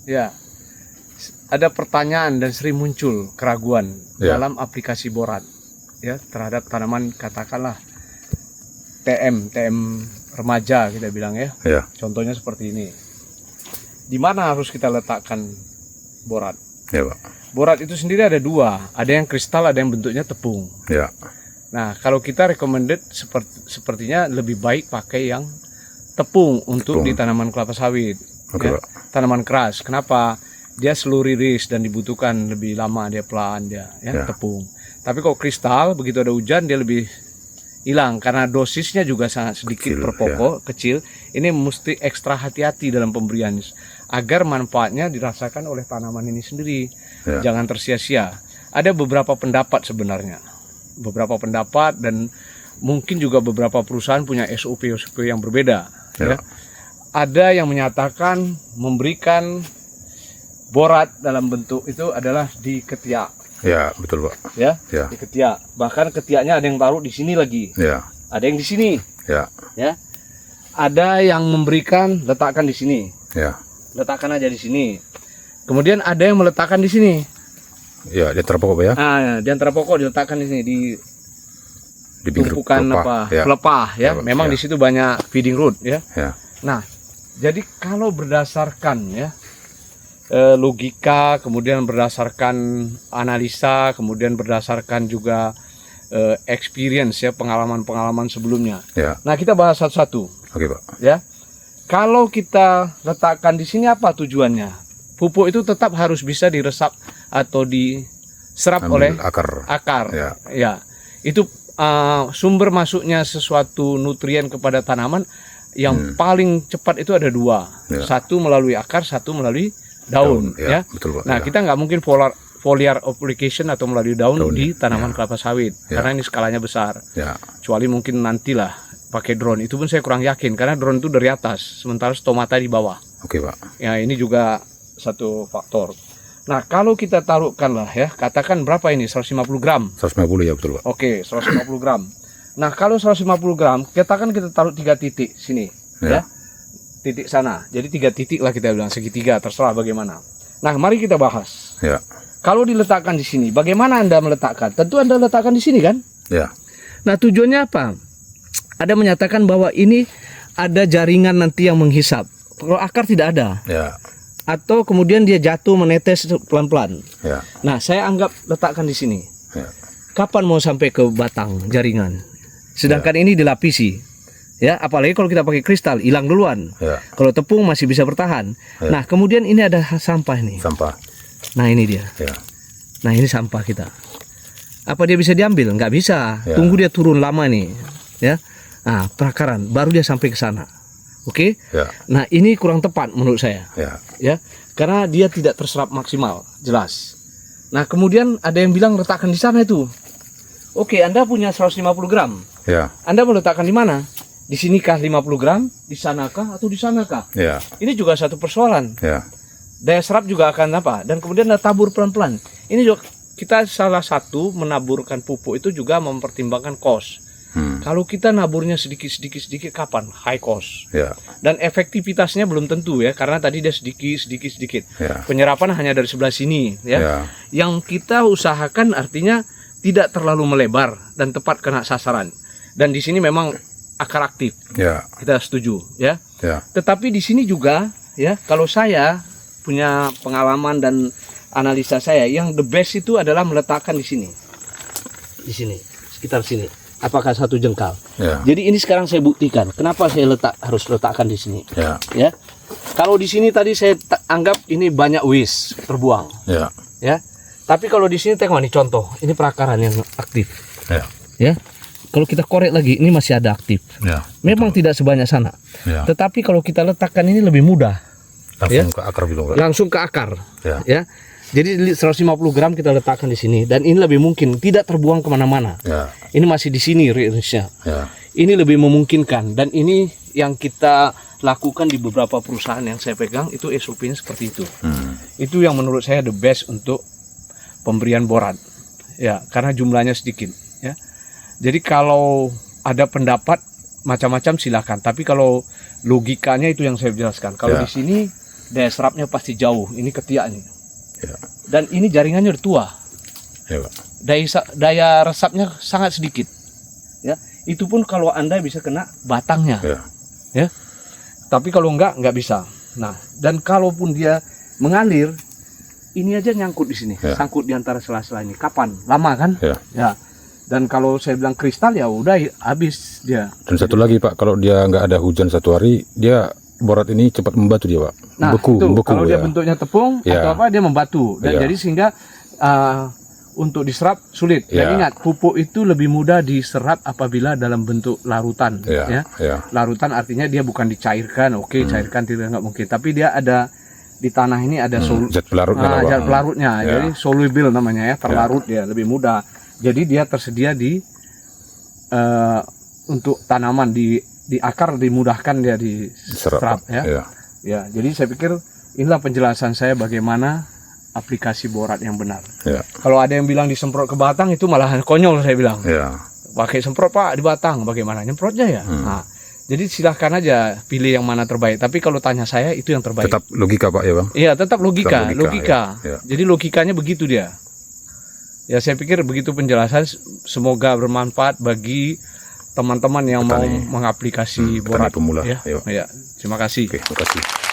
Ya, ada pertanyaan dan sering muncul keraguan dalam aplikasi borat ya terhadap tanaman, katakanlah TM remaja kita bilang ya. Contohnya seperti ini. Di mana harus kita letakkan borat? Ya, Pak. Borat itu sendiri ada dua, ada yang kristal, ada yang bentuknya tepung. Ya. Nah, kalau kita recommended sepertinya lebih baik pakai yang tepung untuk di tanaman kelapa sawit. Oke, ya. Pak. Tanaman keras. Kenapa? Dia slow release dan dibutuhkan lebih lama, dia pelan dia ya. Tepung. Tapi kalau kristal begitu ada hujan dia lebih hilang karena dosisnya juga sangat sedikit per pokok, kecil. Ini mesti ekstra hati-hati dalam pemberian agar manfaatnya dirasakan oleh tanaman ini sendiri. Jangan tersia-sia. Ada beberapa pendapat sebenarnya. Beberapa pendapat dan mungkin juga beberapa perusahaan punya SOP yang berbeda. Ya. Ada yang menyatakan memberikan borat dalam bentuk itu adalah di ketiak. Ya, betul, Pak. Ya, di ketiak. Bahkan ketiaknya ada yang taruh di sini lagi. Ada yang di sini. Ya. Ada yang memberikan letakkan di sini. Letakkan aja di sini. Kemudian ada yang meletakkan di sini. Ya, di antara pokok, ya. Nah, di antara pokok diletakkan di sini di tumpukan pelepah ya. Memang di situ banyak feeding root ya. Nah, jadi kalau berdasarkan ya logika, kemudian berdasarkan analisa, kemudian berdasarkan juga experience ya, pengalaman-pengalaman sebelumnya. Nah, kita bahas satu-satu. Oke, Pak. Ya. Kalau kita letakkan di sini apa tujuannya? Pupuk itu tetap harus bisa diresap atau diserap oleh akar. Ya. Itu sumber masuknya sesuatu nutrien kepada tanaman yang paling cepat itu ada dua. Satu melalui akar, satu melalui daun. Ya. Betul, Pak. Nah, kita nggak mungkin foliar application atau melalui daun di tanaman kelapa sawit karena ini skalanya besar. Kecuali mungkin nantilah pakai drone. Itu pun saya kurang yakin karena drone itu dari atas, sementara stomata di bawah. Oke, Pak. Ya, ini juga satu faktor. Nah, kalau kita taruhkanlah ya, katakan berapa ini? 150 gram. 150 ya, betul, Pak. Oke, 150 gram. Nah, kalau 150 gram, katakan kita taruh 3 titik sini, ya. Titik sana. Jadi 3 titik lah kita bilang, segitiga, terserah bagaimana. Nah, mari kita bahas. Kalau diletakkan di sini, bagaimana Anda meletakkan? Tentu Anda letakkan di sini kan? Nah, tujuannya apa? Ada menyatakan bahwa ini ada jaringan nanti yang menghisap. Kalau akar tidak ada. Atau kemudian dia jatuh menetes pelan-pelan. Nah, saya anggap letakkan di sini. Kapan mau sampai ke batang jaringan? Sedangkan ini dilapisi. Ya, apalagi kalau kita pakai kristal, hilang duluan. Kalau tepung masih bisa bertahan. Nah, kemudian ini ada sampah ini. Nah, ini dia. Nah, ini sampah kita. Apa dia bisa diambil? Nggak bisa. Tunggu dia turun lama nih. Ya. Nah, perakaran baru dia sampai ke sana. Oke. Nah, ini kurang tepat menurut saya. Ya. Karena dia tidak terserap maksimal, jelas. Nah, kemudian ada yang bilang letakkan di sana itu. Oke, Anda punya 150 gram. Anda mau letakkan di mana? Di sinikah 50 gram? Di sanakah atau di sanakah? Ini juga satu persoalan. Daya serap juga akan apa? Dan kemudian tabur pelan-pelan. Ini juga kita salah satu menaburkan pupuk itu juga mempertimbangkan cost. Kalau kita naburnya sedikit kapan? High cost. Dan efektivitasnya belum tentu ya, karena tadi dia sedikit. Penyerapan hanya dari sebelah sini ya. Yang kita usahakan artinya tidak terlalu melebar dan tepat kena sasaran. Dan di sini memang akar aktif. Kita setuju ya. Tetapi di sini juga ya, kalau saya punya pengalaman dan analisa saya, yang the best itu adalah meletakkan di sini. Di sini, sekitar sini. Apakah 1 jengkal? Jadi ini sekarang saya buktikan. Kenapa saya harus letakkan di sini? Ya. Kalau di sini tadi saya anggap ini banyak waste terbuang. Ya. Tapi kalau di sini tengok nih contoh, ini perakaran yang aktif. Ya. Kalau kita korek lagi, ini masih ada aktif. Memang tidak sebanyak sana. Tetapi kalau kita letakkan ini lebih mudah. Langsung ke akar gitu, Pak. Langsung ke akar. Ya. Jadi 150 gram kita letakkan di sini dan ini lebih mungkin tidak terbuang kemana-mana. Ini masih di sini range-nya. Ini lebih memungkinkan dan ini yang kita lakukan di beberapa perusahaan yang saya pegang itu SOP-nya seperti itu. Itu yang menurut saya the best untuk pemberian borat. Ya, karena jumlahnya sedikit. Ya. Jadi kalau ada pendapat macam-macam silakan. Tapi kalau logikanya itu yang saya jelaskan. Kalau di sini daya serapnya pasti jauh. Ini ketiak nih. Ya. Dan ini jaringannya udah tua. Ya, Pak. Daya resapnya sangat sedikit. Ya, itu pun kalau Anda bisa kena batangnya. Ya. Ya. Tapi kalau nggak bisa. Nah, dan kalaupun dia mengalir, ini aja nyangkut di sini, Ya. sangkut di antara sela-sela ini. Kapan? Lama kan? Ya. Ya. Dan kalau saya bilang kristal ya udah habis dia. Dan satu lagi Pak, kalau dia nggak ada hujan 1 hari, dia borat ini cepat membatu dia Pak. Nah, itu kalau dia ya. bentuknya tepung Ya. atau apa dia membatu. Dan Ya. jadi sehingga untuk diserap sulit. Ya. Dan ingat, pupuk itu lebih mudah diserap apabila dalam bentuk larutan. Ya. Ya. Ya. Larutan artinya dia bukan dicairkan, cairkan tidak nggak mungkin. Tapi dia ada di tanah ini ada Zat pelarutnya lah, Pak. zat pelarutnya. Ya. Jadi soluble namanya ya, terlarut dia lebih mudah. Jadi dia tersedia di untuk tanaman di akar dimudahkan dia diserap ya. Ya. Ya, jadi saya pikir inilah penjelasan saya bagaimana aplikasi borat yang benar. Ya. Kalau ada yang bilang disemprot ke batang itu malah konyol saya bilang. Ya. Pakai semprot Pak di batang, bagaimana nyemprotnya ya? Nah, jadi silahkan aja pilih yang mana terbaik. Tapi kalau tanya saya itu yang terbaik. Tetap logika Pak ya Bang. Iya, tetap logika. Tetap ya. Jadi logikanya begitu dia. Ya saya pikir begitu penjelasan. Semoga bermanfaat bagi teman-teman yang Petani. mau mengaplikasi Petani borat. pemula. Ya. Ayo. Ya. Terima kasih. Oke, terima kasih.